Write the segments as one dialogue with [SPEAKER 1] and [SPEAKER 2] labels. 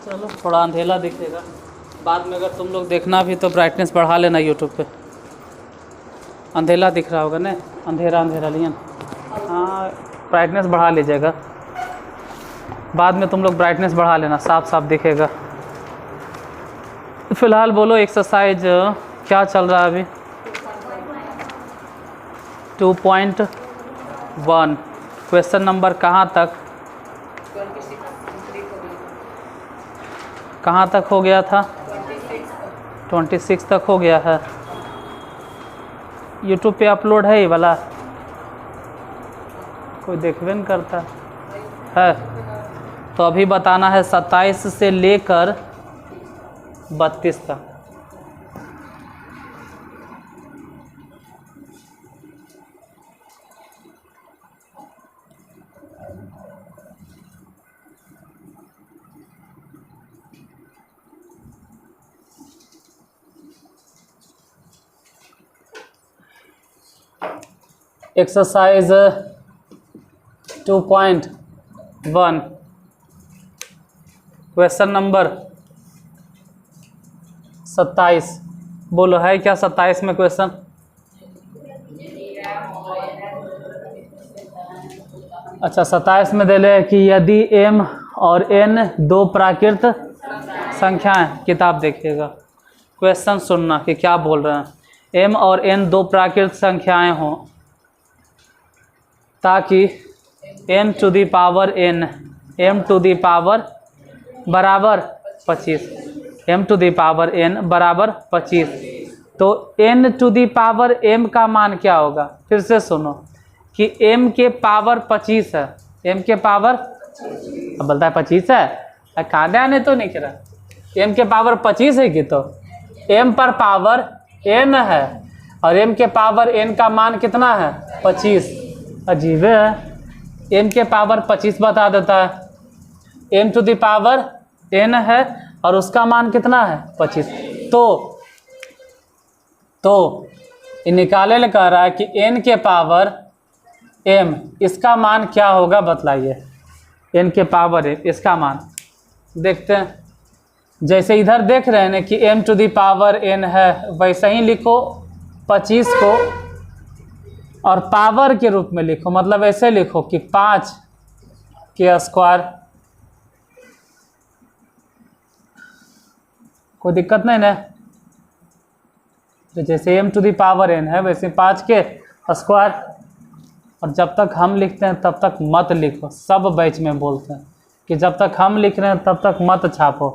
[SPEAKER 1] चलो थोड़ा अंधेला दिखेगा, बाद में अगर तुम लोग देखना भी तो ब्राइटनेस बढ़ा लेना यूट्यूब पे। अंधेला दिख रहा होगा ना, अंधेरा अंधेरा लियन। हाँ, ब्राइटनेस बढ़ा लीजिएगा, बाद में तुम लोग ब्राइटनेस बढ़ा लेना, साफ साफ दिखेगा। फिलहाल बोलो एक्सरसाइज क्या चल रहा है अभी? 2.1 क्वेश्चन नंबर कहाँ तक हो गया था? 26 तक हो गया है। यूट्यूब पे अपलोड है ये वाला? कोई देखबे नहीं करता है। तो अभी बताना है 27 से लेकर 32 तक। Exercise 2.1 question number 27। बोलो है क्या 27 में क्वेश्चन? अच्छा, 27 में दे ले कि यदि m और n दो प्राकृत संख्याएं, किताब देखिएगा, क्वेश्चन सुनना कि क्या बोल रहे हैं। m और n दो प्राकृत संख्याएं हों ताकि m to the power n, m to the power बराबर 25, m to the power n बराबर 25, तो n to the power m का मान क्या होगा? फिर से सुनो कि m के पावर 25 है, m के पावर, अब बोलता है 25 है, खाने आने तो नहीं करा, m के पावर 25 है कि तो m पर पावर n है और m के पावर n का मान कितना है? 25। अजीब है, m के पावर 25 बता देता है, m to the power n है और उसका मान कितना है? 25। तो निकाले ले कह रहा है कि n के पावर m, इसका मान क्या होगा बतलाइए। n के पावर m, इसका मान देखते हैं। जैसे इधर देख रहे हैं ना कि m to the power n है, वैसे ही लिखो 25 को और पावर के रूप में लिखो, मतलब ऐसे लिखो कि 5 के स्क्वायर। कोई दिक्कत नहीं ना? तो जैसे m to the power n है वैसे 5 के स्क्वायर। और जब तक हम लिखते हैं तब तक मत लिखो, सब बैच में बोलते हैं कि जब तक हम लिख रहे हैं तब तक मत छापो।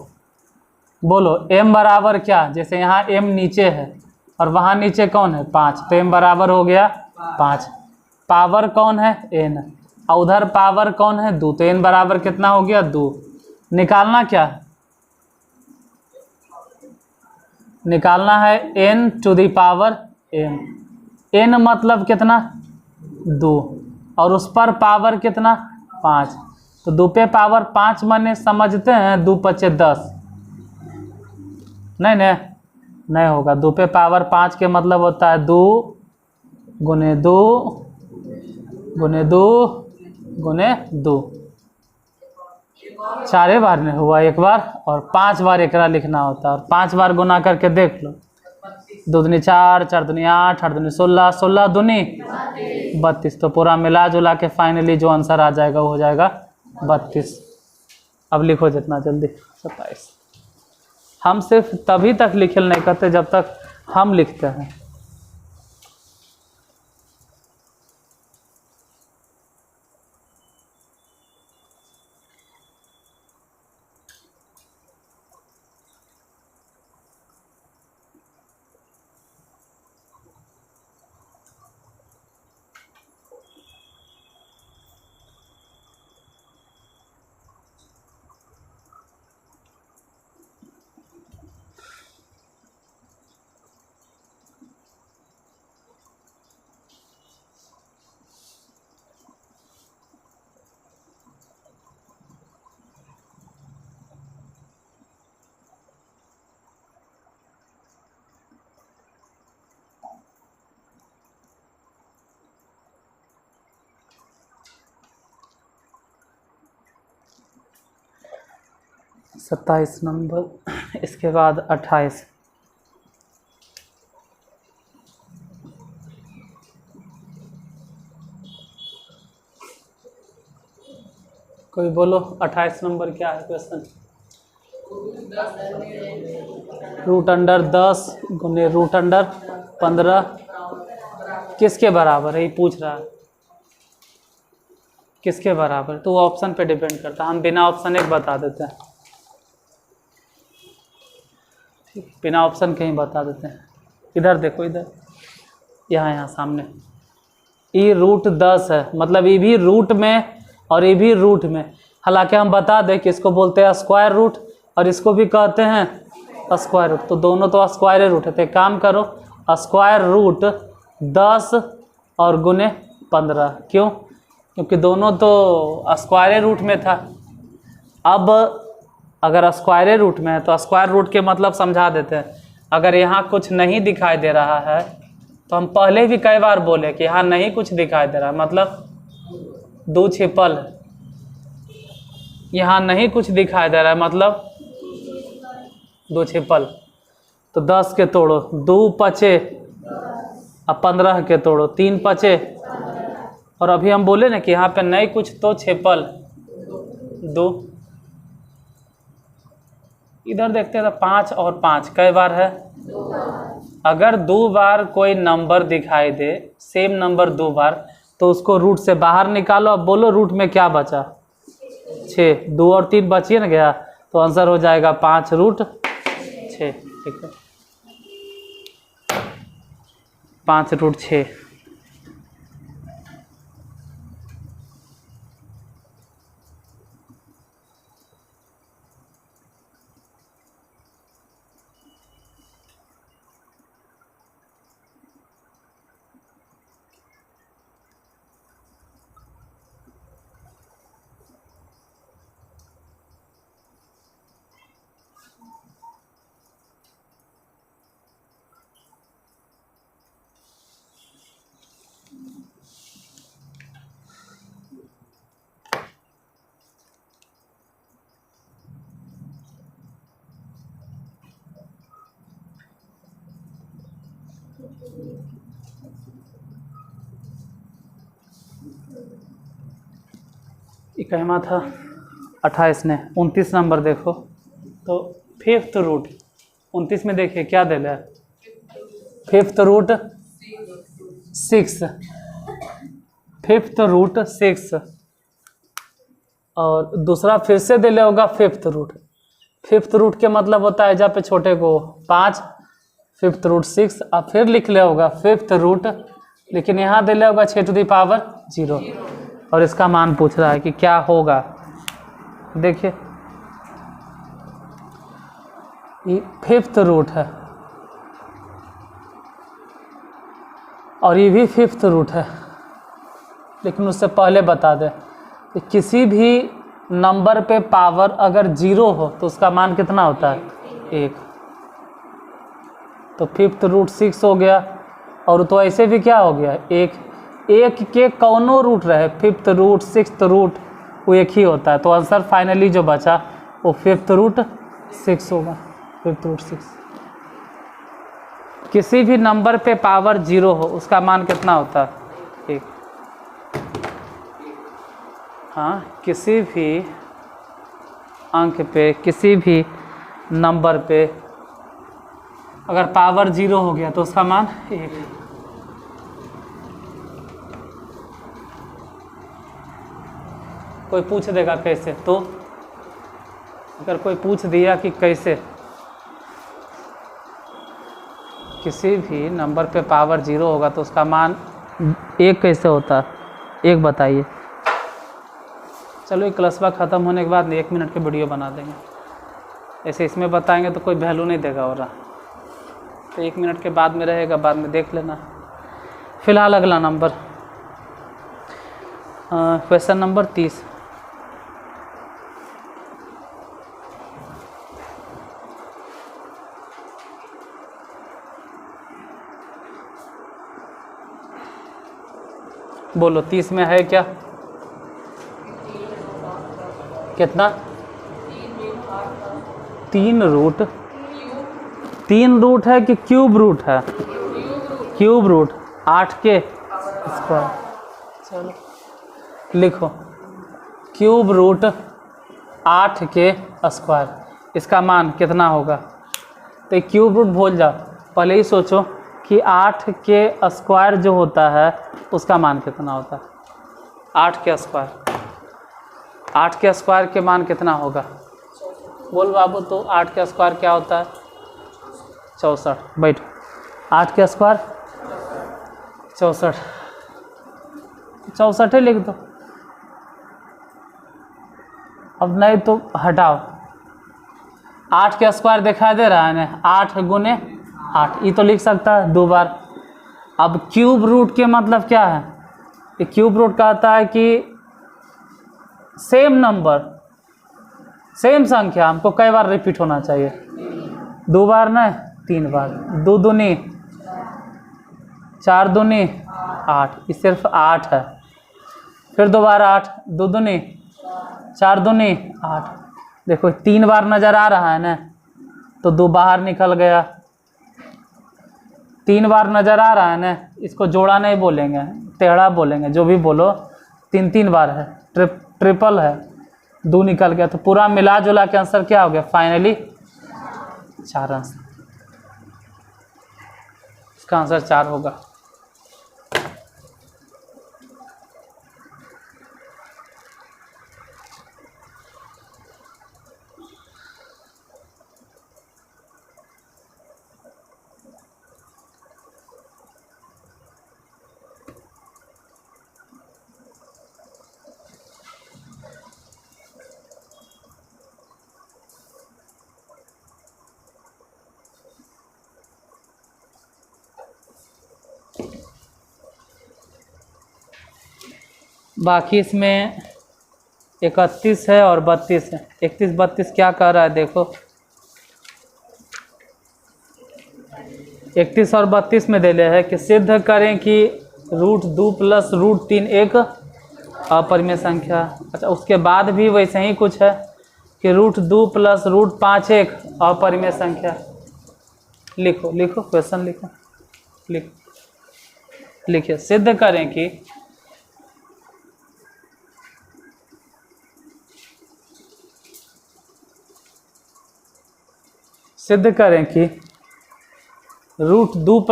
[SPEAKER 1] बोलो m बराबर क्या? जैसे यहाँ m नीचे है और वहाँ नीचे कौन है? 5, तो m बराबर हो गया 5। पावर कौन है? n, और उधर पावर कौन है? 2, तो n बराबर कितना हो गया? 2। निकालना क्या है? निकालना है n to the power n। n मतलब कितना? 2, और उस पर पावर कितना? 5। तो 2 पे पावर 5 माने समझते हैं 2 पचे 10, नहीं होगा। 2 पे पावर 5 के मतलब होता है 2 गुने 2 गुने 2 गुने 2। 4 बार नहीं हुआ, एक बार, और 5 बार एकरा लिखना होता है, और 5 बार गुना करके देख लो। 2 दूनी 4, 4 दूनी 8, 8 दूनी 16, 16 दूनी 32। तो पूरा मिला जुला के फाइनली जो आंसर आ जाएगा वो हो जाएगा 32। अब लिखो जितना जल्दी 27। हम सिर्फ तभी तक लिखल नहीं करते जब तक हम लिखते हैं। 27 नंबर, इसके बाद 28। कोई बोलो 28 नंबर क्या है क्वेश्चन। रूट अंडर 10 गुने रूट अंडर 15 किसके बराबर है, ये पूछ रहा है। किसके बराबर, तो वो ऑप्शन पे डिपेंड करता है। हम बिना ऑप्शन एक बता देते हैं, ठीक, बिना ऑप्शन के ही बता देते हैं। इधर देखो, इधर यहाँ सामने ई रूट 10 है, मतलब ये भी रूट में और ये भी रूट में। हालांकि हम बता दें कि इसको बोलते हैं स्क्वायर रूट और इसको भी कहते हैं स्क्वायर रूट, तो दोनों तो स्क्वायर रूट है। तो एक काम करो, स्क्वायर रूट 10 और गुने 15। क्यों? क्योंकि दोनों तो स्क्वायर रूट में था। अब अगर स्क्वायर रूट में है तो स्क्वायर रूट के मतलब समझा देते हैं। अगर यहाँ कुछ नहीं दिखाई दे रहा है तो हम पहले भी कई बार बोले कि यहाँ नहीं कुछ दिखाई दे रहा है, मतलब 2 छिपल है। यहाँ नहीं कुछ दिखाई दे रहा है, मतलब 2 छिपल। तो 10 के तोड़ो, 2 पचे, अब 15 के तोड़ो, 3 पचे। और अभी हम बोले ना कि यहाँ पे नहीं कुछ तो छिपल 2। इधर देखते हैं तो 5 और 5 कई बार है। अगर 2 बार कोई नंबर दिखाई दे, सेम नंबर 2 बार, तो उसको रूट से बाहर निकालो। अब बोलो रूट में क्या बचा, 6। 2 और 3 बचिए ना गया, तो आंसर हो जाएगा 5 रूट 6। ठीक है, 5 रूट 6। कहना था 28 ने। 29 नंबर देखो, तो 5th रूट 29 में देखिए क्या दे रहा है, 5th रूट 6, 5th रूट 6। और दूसरा फिर से दे होगा 5th रूट। 5th रूट के मतलब होता है जहाँ पे छोटे को 5, 5th रूट 6। अब फिर लिख ले होगा 5th रूट, लेकिन यहाँ दे होगा 6 टू द पावर 0। और इसका मान पूछ रहा है कि क्या होगा। देखिए ये 5th रूट है और ये भी 5th रूट है, लेकिन उससे पहले बता दें कि किसी भी नंबर पे पावर अगर 0 हो तो उसका मान कितना होता है, 1। तो 5th रूट 6 हो गया। और तो ऐसे भी क्या हो गया, 1 के कौनों रूट रहे, 5th रूट 6th रूट, वो एक ही होता है। तो आंसर फाइनली जो बचा वो 5th रूट 6 होगा, 5th रूट 6। किसी भी नंबर पे पावर 0 हो उसका मान कितना होता है, 1। हाँ, किसी भी अंक पे, किसी भी नंबर पे अगर पावर 0 हो गया तो उसका मान 1। कोई पूछ देगा कैसे, तो अगर कोई पूछ दिया कि कैसे, किसी भी नंबर पे पावर 0 होगा तो उसका मान 1 कैसे होता है, 1 बताइए। चलो ये क्लासवा ख़त्म होने के बाद 1 मिनट के वीडियो बना देंगे। ऐसे इसमें बताएंगे तो कोई वैल्यू नहीं देगा हो रहा, तो 1 मिनट के बाद में रहेगा, बाद में देख लेना। फिलहाल अगला नंबर, क्वेश्चन नंबर 30। बोलो 30 में है क्या, कितना, 3 रूट है कि क्यूब रूट है? क्यूब रूट 8 के स्क्वायर। चलो लिखो क्यूब रूट 8 के स्क्वायर, इसका मान कितना होगा? तो ये क्यूब रूट भूल जाओ, पहले ही सोचो कि 8 के स्क्वायर जो होता है उसका मान कितना होता है। 8 के स्क्वायर के मान कितना होगा? बोल बाबू, तो 8 के स्क्वायर क्या होता है? 64। बैठो, 8 के स्क्वायर 64 लिख दो। अब नहीं तो हटाओ, 8 के स्क्वायर दिखाई दे रहा है ना, 8 गुने 8, ये तो लिख सकता है 2 बार। अब क्यूब रूट के मतलब क्या है? ये क्यूब रूट कहता है कि सेम नंबर, सेम संख्या हमको कई बार रिपीट होना चाहिए, 2 बार नहीं 3 बार। 2 दूनी 4 दूनी 8, ये सिर्फ 8 है। फिर दोबारा 8, 2 दूनी 4 दूनी 8। देखो 3 बार नज़र आ रहा है ना, तो 2 बाहर निकल गया। 3 बार नज़र आ रहा है ना, इसको जोड़ा नहीं बोलेंगे, टेढ़ा बोलेंगे, जो भी बोलो। 3 बार है, ट्रिपल है, 2 निकल गया। तो पूरा मिला जुला के आंसर क्या हो गया? Finally 4 answer. इसका आंसर 4 होगा। बाकी इसमें 31 है और 32 है। 31 32 क्या कह रहा है देखो, 31 और 32 में दिले है कि सिद्ध करें कि √2 + √3 एक अपरिमेय संख्या। अच्छा, उसके बाद भी वैसे ही कुछ है कि √2 + √5 एक अपरिमेय संख्या। लिखो लिखो, क्वेश्चन लिखो, लिखिए सिद्ध करें कि √2 +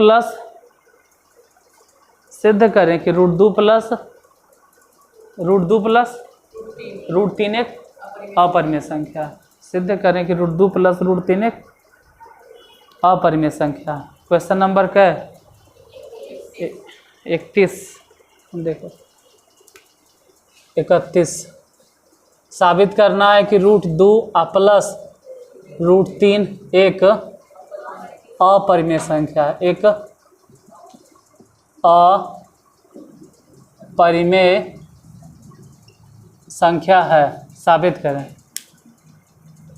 [SPEAKER 1] √3 एक अपरिमेय संख्या। सिद्ध करें कि √2 + √3 एक अपरिमेय संख्या। क्वेश्चन नंबर क्या है? 31। देखो 31 साबित करना है कि √2 + √3 एक अपरिमेय संख्या, एक अपरिमेय संख्या है। साबित करें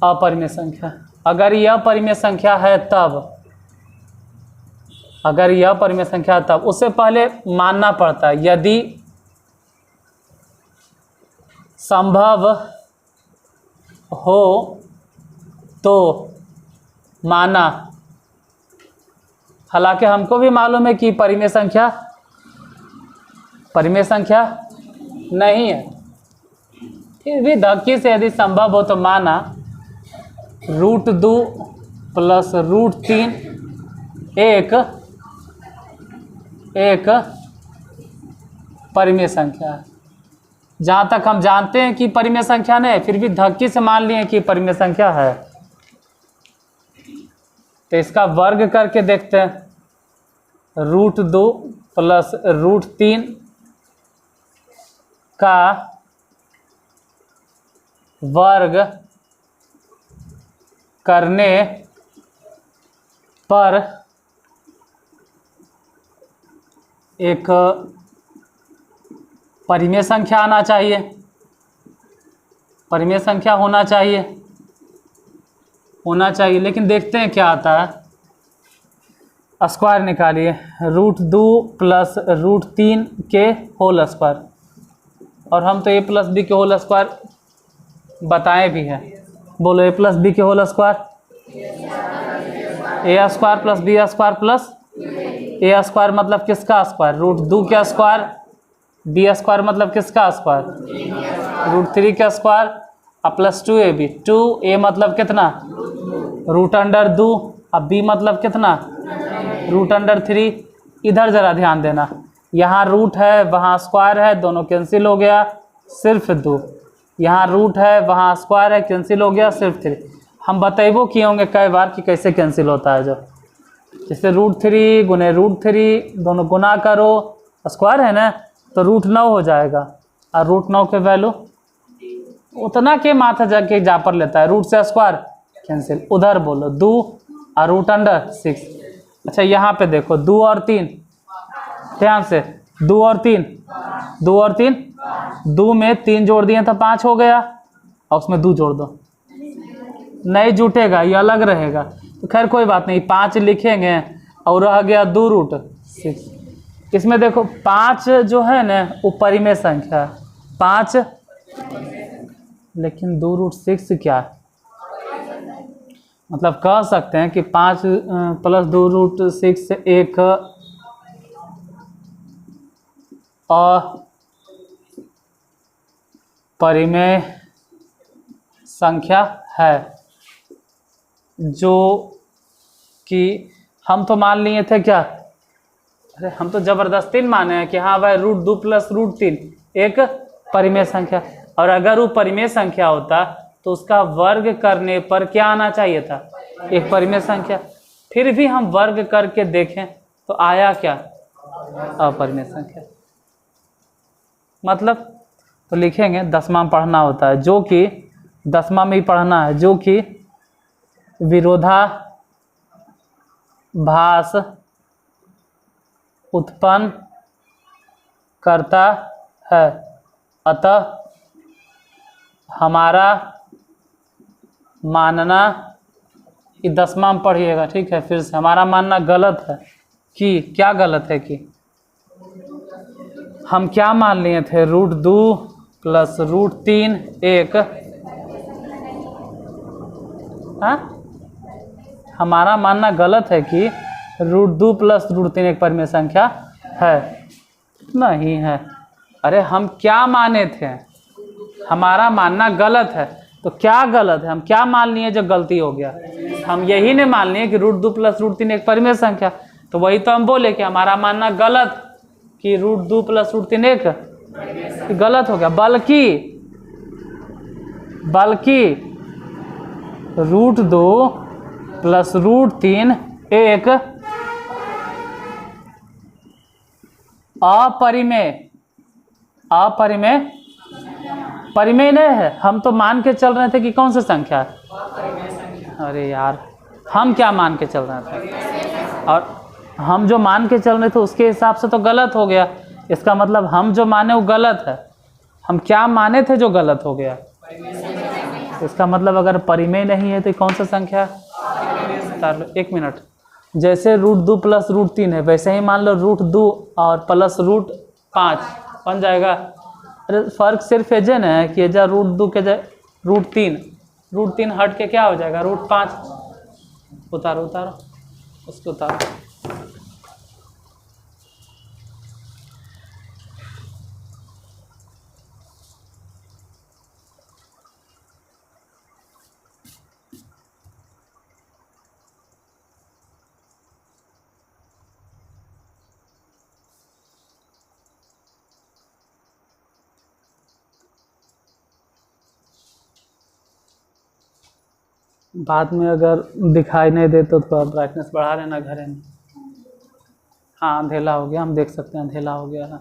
[SPEAKER 1] अपरिमेय संख्या। अगर यह अपरिमेय संख्या है तब, अगर यह अपरिमेय संख्या तब उससे पहले मानना पड़ता है यदि संभव हो तो माना। हालांकि हमको भी मालूम है कि परिमेय संख्या नहीं है, फिर भी धक्के से यदि संभव हो तो माना √2 + √3 एक परिमेय संख्या है। जहाँ तक हम जानते हैं कि परिमेय संख्या नहीं, फिर भी धक्के से मान लिए कि परिमेय संख्या है। तो इसका वर्ग करके देखते हैं, √2 + √3 का वर्ग करने पर एक परिमेय संख्या आना चाहिए, परिमेय संख्या होना चाहिए। लेकिन देखते हैं क्या आता है। स्क्वायर निकालिए, √2 + √3 के होल स्क्वायर, और हम तो a + b के होल स्क्वायर बताए भी हैं। बोलो ए प्लस बी के whole square, A square plus B square plus A square मतलब किसका स्क्वायर, रूट 2 का स्क्वायर, बी स्क्वायर मतलब किसका स्क्वायर, रूट 3 का स्क्वायर, अब प्लस 2ab, 2a मतलब कितना, रूट अंडर 2, अब b मतलब कितना, रूट अंडर 3। इधर जरा ध्यान देना, यहाँ रूट है वहाँ स्क्वायर है, दोनों कैंसिल हो गया, सिर्फ 2, यहाँ रूट है वहाँ स्क्वायर है, कैंसिल हो गया, सिर्फ 3। हम बतेबो किए होंगे कई बार कि कैसे कैंसिल होता है, जो जैसे रूट 3 गुने रूट 3 दोनों गुना करो, स्क्वायर है ना, तो रूट 9 हो जाएगा, और रूट 9 के वैल्यू उतना के माथा जाके जा पर लेता है, रूट से स्क्वायर कैंसिल, उधर बोलो 2 और रूट अंडर 6। अच्छा यहाँ पे देखो 2 और 3, ध्यान से 2 और 3, 2 और 3, 2 में 3 जोड़ दिए तो 5 हो गया, और उसमें 2 जोड़ दो, नहीं जुटेगा, ये अलग रहेगा, तो खैर कोई बात नहीं, 5 लिखेंगे, और रह गया 2 रूट 6। इसमें देखो 5 जो है ना वो परिमेय संख्या है, 5, लेकिन 2 रूट 6 क्या है, मतलब कह सकते हैं कि 5 प्लस 2 रूट 6 एक अपरिमेय संख्या है, जो कि हम तो मान लिए थे क्या, अरे हम तो जबरदस्ती माने हैं कि हाँ भाई रूट 2 प्लस रूट 3 एक परिमेय संख्या, और अगर वो परिमेय संख्या होता तो उसका वर्ग करने पर क्या आना चाहिए था, एक परिमेय संख्या। फिर भी हम वर्ग करके देखें तो आया क्या, अपरिमेय संख्या। मतलब तो लिखेंगे 10वां में पढ़ना होता है, जो कि 10वां में ही पढ़ना है, जो कि विरोधाभास उत्पन्न करता है, अतः हमारा मानना, ये 10वां में पढ़िएगा, ठीक है, फिर से हमारा मानना गलत है, कि क्या गलत है, कि हम क्या मान लिए थे, रूट 2 प्लस रूट 3 एक, हाँ हमारा मानना गलत है कि रूट 2 प्लस रूट 3 एक परिमेय संख्या है, नहीं है। अरे हम क्या माने थे, हमारा मानना गलत है, तो क्या गलत है, हम क्या मान लिए जो गलती हो गया, हम यही नहीं मान लिए कि रूट 2 प्लस रूट 3 एक परिमेय संख्या, तो वही तो हम बोले कि हमारा मानना गलत कि रूट 2 प्लस रूट 3 एक गलत हो गया, बल्कि रूट 2 प्लस रूट 3 एक परिमेय नहीं है। हम तो मान के चल रहे थे कि कौन सी संख्या है, अरे यार हम क्या मान के चल रहे थे, और हम जो मान के चल रहे थे उसके हिसाब से तो गलत हो गया, इसका मतलब हम जो माने वो गलत है, हम क्या माने थे जो गलत हो गया, इसका मतलब अगर परिमेय नहीं है तो कौन सा संख्या है, 1 मिनट, जैसे रूट 2 प्लस रूट 3 है, वैसे ही मान लो रूट 2 और प्लस रूट 5 बन जाएगा। अरे फर्क सिर्फ ये ना है कि जा रूट 2 के जाए रूट 3 हट के क्या हो जाएगा, रूट 5, उतारो उसको उतारो, बाद में अगर दिखाई नहीं दे तो थोड़ा ब्राइटनेस बढ़ा लेना घरे में। हाँ अंधेला हो गया, हम देख सकते हैं अंधेला हो गया है।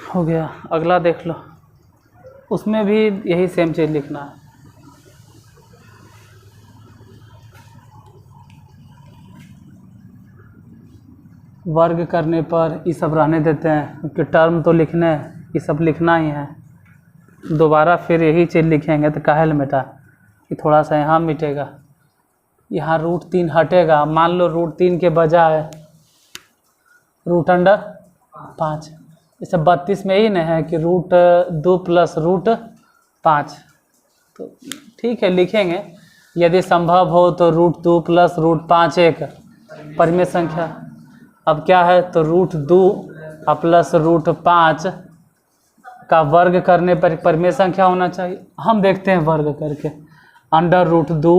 [SPEAKER 1] हो गया। अगला देख लो, उसमें भी यही सेम चीज़ लिखना है। वर्ग करने पर ये सब रहने देते हैं क्योंकि टर्म तो लिखने हैं, ये सब लिखना ही है। दोबारा फिर यही चीज़ लिखेंगे तो काहे मिटा, कि थोड़ा सा यहाँ मिटेगा, यहाँ √3 हटेगा। मान लो √3 के बजाय √5। जैसे 32 में ही नहीं है कि √2 + √5, तो ठीक है लिखेंगे। यदि संभव हो तो √2 + √5 एक परिमेय संख्या। अब क्या है, तो √2 + √5 का वर्ग करने पर परिमेय संख्या होना चाहिए। हम देखते हैं वर्ग करके, √2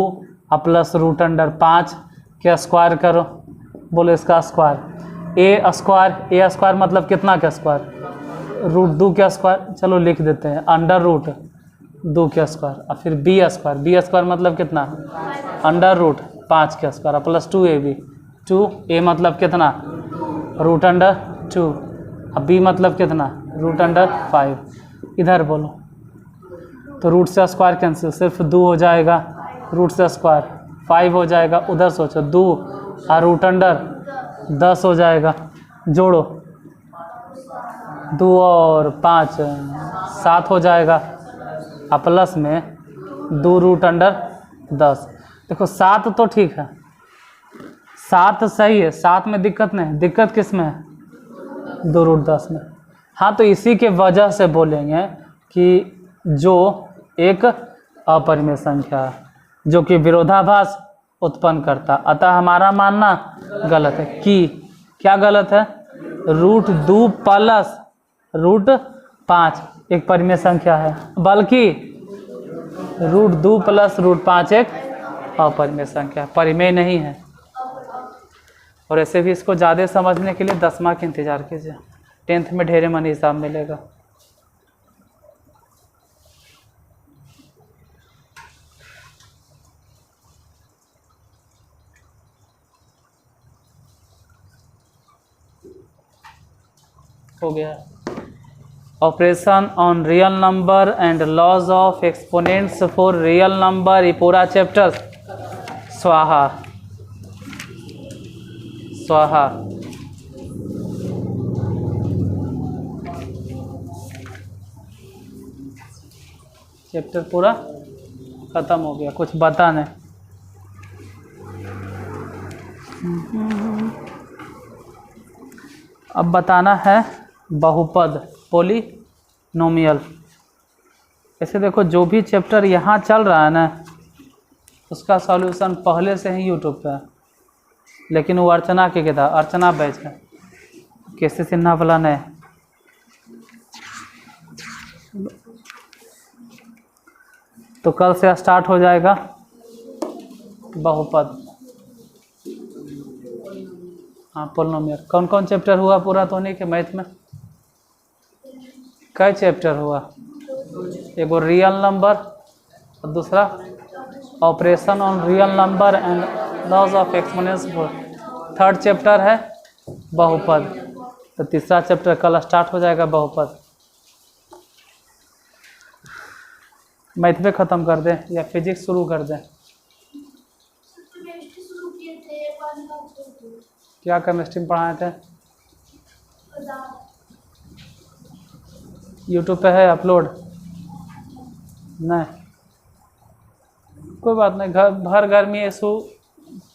[SPEAKER 1] + √5 के स्क्वायर करो, बोलो इसका स्क्वायर। ए स्क्वायर मतलब कितना का स्क्वायर, √2 का स्क्वायर। चलो लिख देते हैं √2 का स्क्वायर। और फिर बी स्क्वायर मतलब कितना, √5 का स्क्वायर प्लस 2ab। 2a मतलब कितना, √2। अब b मतलब कितना, √5। इधर बोलो तो रूट से स्क्वायर कैंसिल, सिर्फ 2 हो जाएगा, रूट से स्क्वायर 5 हो जाएगा। उधर सोचो 2 और √10 हो जाएगा। जोड़ो 2 और 5 7 हो जाएगा। और प्लस में 2 √10। देखो 7 तो ठीक है, 7 सही है, 7 में दिक्कत नहीं। दिक्कत किस में है, 2 √10 में। हाँ, तो इसी के वजह से बोलेंगे कि जो एक अपरिमेय संख्या जो कि विरोधाभास उत्पन्न करता, अतः हमारा मानना गलत है। कि क्या गलत है, √2 + √5 एक परिमेय संख्या है, बल्कि √2 + √5 एक अपरिमेय संख्या, परिमेय नहीं है। और ऐसे भी इसको ज़्यादा समझने के लिए 10वां के इंतज़ार कीजिए, 10th में ढेरे मन हिसाब मिलेगा। हो गया। Operation on real number and laws of exponents for real number, ये पूरा चैप्टर स्वाहा स्वाहा। चैप्टर पूरा खत्म हो गया, कुछ बता नहीं। अब बताना है बहुपद, पॉलिनोमियल। ऐसे देखो जो भी चैप्टर यहाँ चल रहा है ना, उसका सॉल्यूशन पहले से ही यूट्यूब पे है, लेकिन वो अर्चना की किताब, अर्चना बैच है, केसी सिन्हा वाला नहीं। तो कल से स्टार्ट हो जाएगा बहुपद। हाँ, पॉलिनोमियल। कौन कौन चैप्टर हुआ पूरा तो नहीं के मैथ में? कई चैप्टर हुआ, एगो रियल नंबर और दूसरा operation on real number and laws of exponents. 3rd chapter है बहुपद, तो 3रा चैप्टर कल स्टार्ट हो जाएगा बहुपद। मैथ में ख़त्म कर दें या फिजिक्स शुरू कर दें? क्या केमिस्ट्री में पढ़ाए थे? यूट्यूब पे है अपलोड? नहीं, कोई बात नहीं। भर गर्मी इशू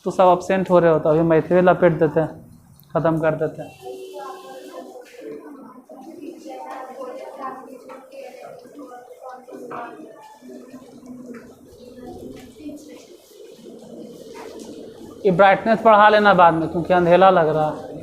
[SPEAKER 1] तो सब अब्सेंट हो रहे होता, अभी मैथ में लपेट देते हैं, ख़त्म कर देते हैं। ये ब्राइटनेस बढ़ा लेना बाद में, क्योंकि अंधेरा लग रहा है।